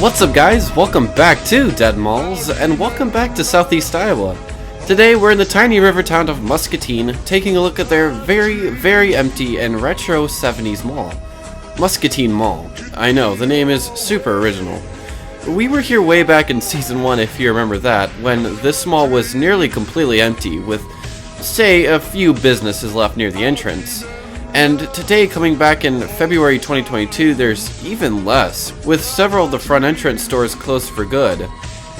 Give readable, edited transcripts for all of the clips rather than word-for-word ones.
What's up guys, welcome back to Dead Malls, and welcome back to Southeast Iowa. Today we're in the tiny river town of Muscatine, taking a look at their very empty and retro 70s mall. Muscatine Mall. I know, the name is super original. We were here way back in Season 1 if you remember that, when this mall was nearly completely empty, with, say, a few businesses left near the entrance. And today, coming back in February 2022, there's even less, with several of the front entrance stores closed for good.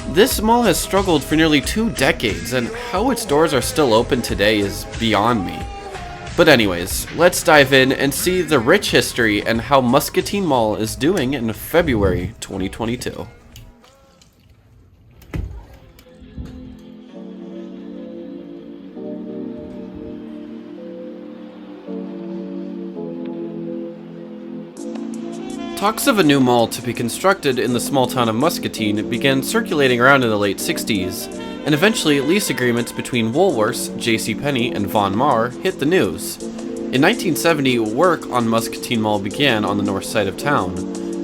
This mall has struggled for nearly 2 decades, and how its doors are still open today is beyond me. But anyways, let's dive in and see the rich history and how Muscatine Mall is doing in February 2022. Talks of a new mall to be constructed in the small town of Muscatine began circulating around in the late 60s, and eventually lease agreements between Woolworths, JCPenney, and Von Maur hit the news. In 1970, work on Muscatine Mall began on the north side of town,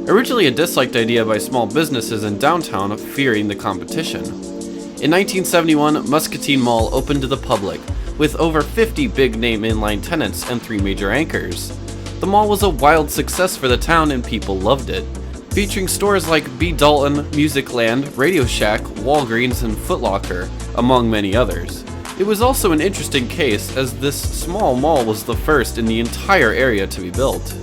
originally a disliked idea by small businesses in downtown fearing the competition. In 1971, Muscatine Mall opened to the public, with over 50 big-name inline tenants and 3 major anchors. The mall was a wild success for the town and people loved it, featuring stores like B. Dalton, Musicland, Radio Shack, Walgreens, and Foot Locker, among many others. It was also an interesting case as this small mall was the first in the entire area to be built.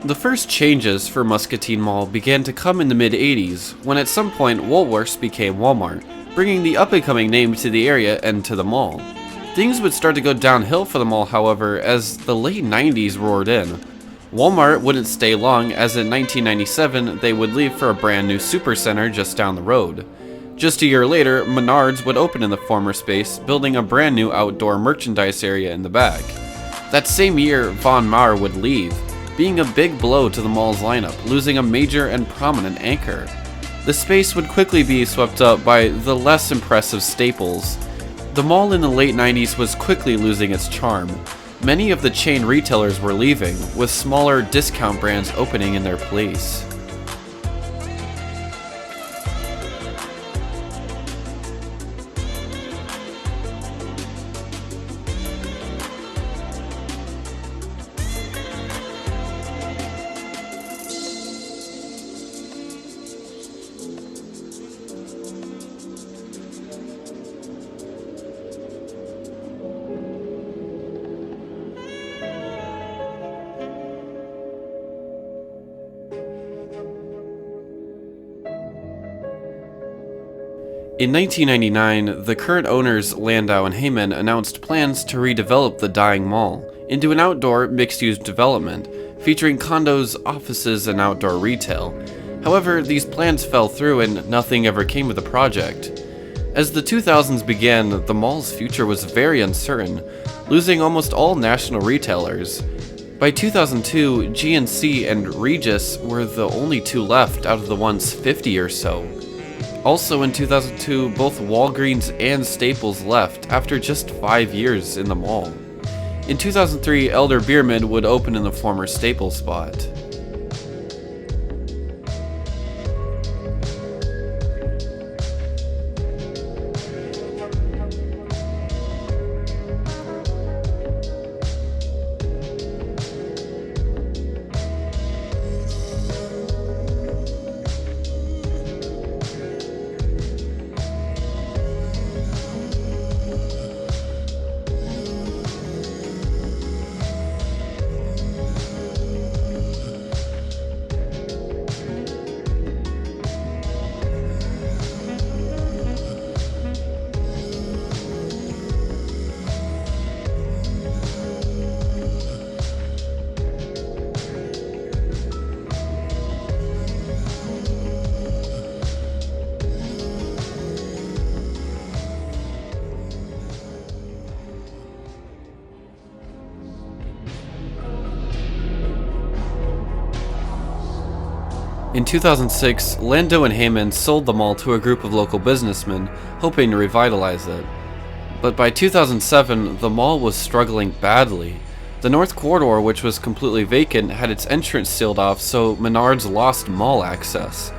The first changes for Muscatine Mall began to come in the mid-80s, when at some point Woolworths became Walmart, bringing the up-and-coming name to the area and to the mall. Things would start to go downhill for the mall, however, as the late 90s roared in. Walmart wouldn't stay long, as in 1997 they would leave for a brand new supercenter just down the road. Just a year later, Menards would open in the former space, building a brand new outdoor merchandise area in the back. That same year, Von Maur would leave, being a big blow to the mall's lineup, losing a major and prominent anchor. The space would quickly be swept up by the less impressive Staples. The mall in the late 90s was quickly losing its charm. Many of the chain retailers were leaving, with smaller discount brands opening in their place. In 1999, the current owners Landau and Heyman announced plans to redevelop the dying mall into an outdoor mixed-use development featuring condos, offices, and outdoor retail. However, these plans fell through and nothing ever came of the project. As the 2000s began, the mall's future was very uncertain, losing almost all national retailers. By 2002, GNC and Regis were the only 2 left out of the once 50 or so. Also in 2002, both Walgreens and Staples left after just 5 years in the mall. In 2003, Elder Beerman would open in the former Staples spot. In 2006, Lando and Heyman sold the mall to a group of local businessmen, hoping to revitalize it. But by 2007, the mall was struggling badly. The North Corridor, which was completely vacant, had its entrance sealed off, so Menards lost mall access.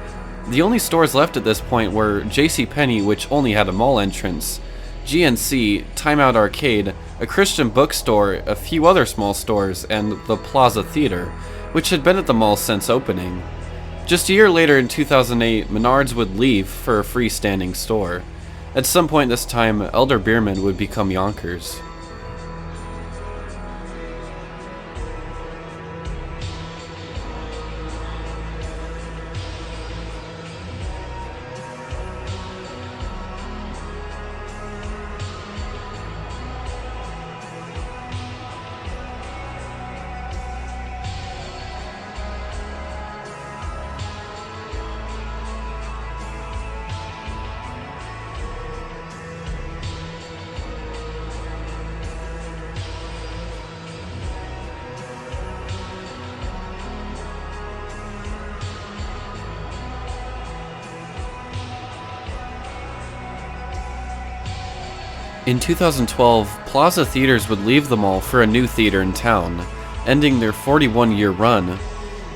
The only stores left at this point were JCPenney, which only had a mall entrance, GNC, Time Out Arcade, a Christian bookstore, a few other small stores, and the Plaza Theater, which had been at the mall since opening. Just a year later, in 2008, Menards would leave for a freestanding store. At some point this time, Elder Bierman would become Yonkers. In 2012, Plaza Theaters would leave the mall for a new theater in town, ending their 41-year run.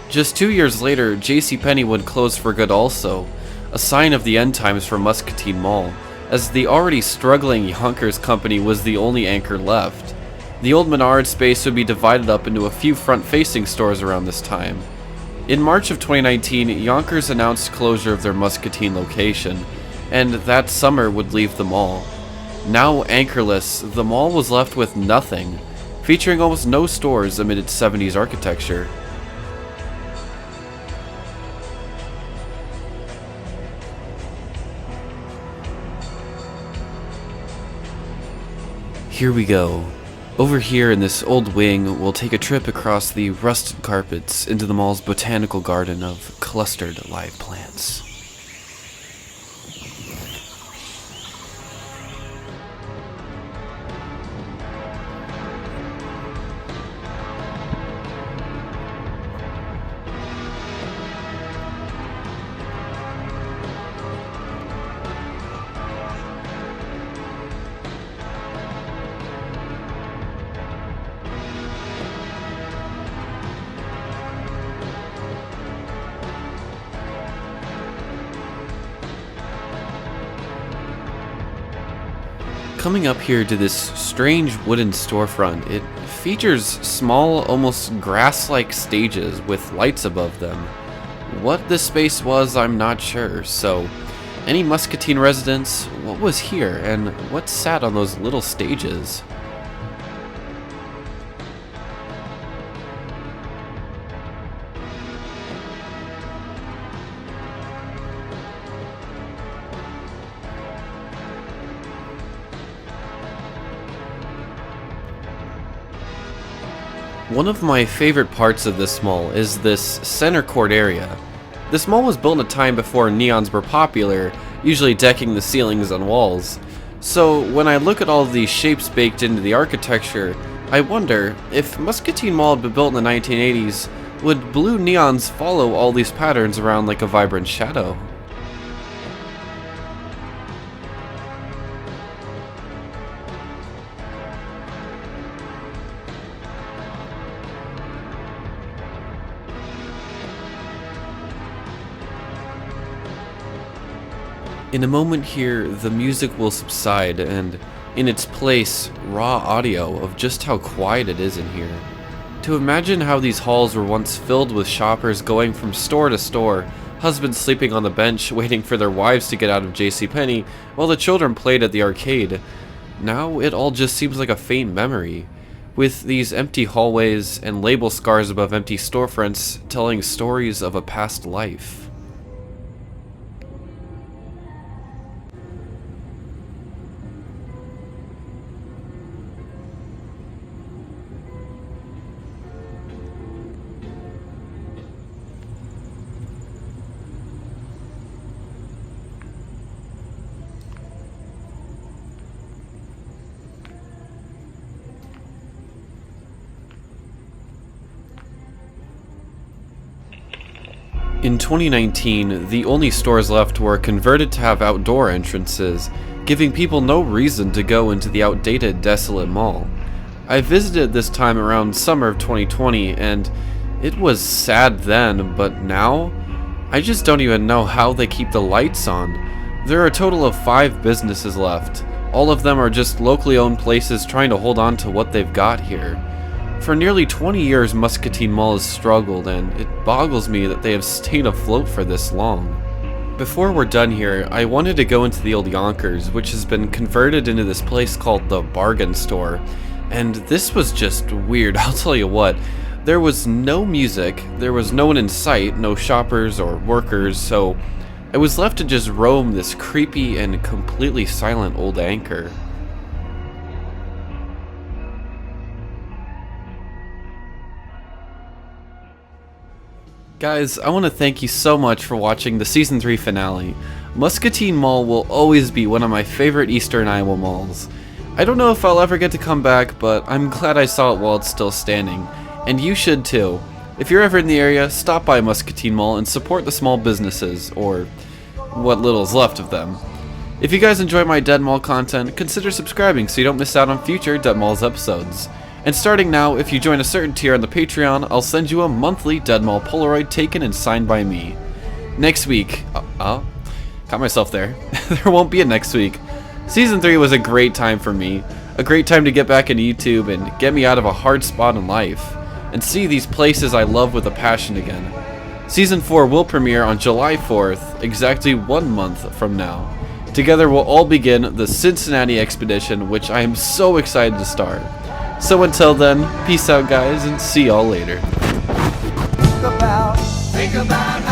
Just 2 years later, JCPenney would close for good also, a sign of the end times for Muscatine Mall, as the already struggling Yonkers company was the only anchor left. The old Menards space would be divided up into a few front-facing stores around this time. In March of 2019, Yonkers announced closure of their Muscatine location, and that summer would leave the mall. Now anchorless, the mall was left with nothing, featuring almost no stores amid its 70s architecture. Here we go. Over here in this old wing, we'll take a trip across the rusted carpets into the mall's botanical garden of clustered live plants. Coming up here to this strange wooden storefront, it features small, almost grass-like stages with lights above them. What this space was, I'm not sure, so any Muscatine residents, what was here, and what sat on those little stages? One of my favorite parts of this mall is this center court area. This mall was built in a time before neons were popular, usually decking the ceilings and walls. So when I look at all of these shapes baked into the architecture, I wonder, if Muscatine Mall had been built in the 1980s, would blue neons follow all these patterns around like a vibrant shadow? In a moment here, the music will subside, and in its place, raw audio of just how quiet it is in here. To imagine how these halls were once filled with shoppers going from store to store, husbands sleeping on the bench waiting for their wives to get out of JCPenney, while the children played at the arcade. Now it all just seems like a faint memory, with these empty hallways and label scars above empty storefronts telling stories of a past life. In 2019, the only stores left were converted to have outdoor entrances, giving people no reason to go into the outdated, desolate mall. I visited this time around summer of 2020, and it was sad then, but now, I just don't even know how they keep the lights on. There are a total of 5 businesses left. All of them are just locally owned places trying to hold on to what they've got here. For nearly 20 years, Muscatine Mall has struggled, and it boggles me that they have stayed afloat for this long. Before we're done here, I wanted to go into the old Yonkers, which has been converted into this place called the Bargain Store. And this was just weird, I'll tell you what. There was no music, there was no one in sight, no shoppers or workers, so I was left to just roam this creepy and completely silent old anchor. Guys, I want to thank you so much for watching the Season 3 finale. Muscatine Mall will always be one of my favorite Eastern Iowa malls. I don't know if I'll ever get to come back, but I'm glad I saw it while it's still standing. And you should too. If you're ever in the area, stop by Muscatine Mall and support the small businesses, or what little is left of them. If you guys enjoy my Dead Mall content, consider subscribing so you don't miss out on future Dead Malls episodes. And starting now, if you join a certain tier on the Patreon, I'll send you a monthly Dead Mall Polaroid taken and signed by me. Next week, caught myself there. There won't be a next week. Season 3 was a great time for me, a great time to get back into YouTube and get me out of a hard spot in life, and see these places I love with a passion again. Season 4 will premiere on July 4th, exactly 1 month from now. Together we'll all begin the Cincinnati expedition, which I am so excited to start. So until then, peace out guys, and see y'all later. Think about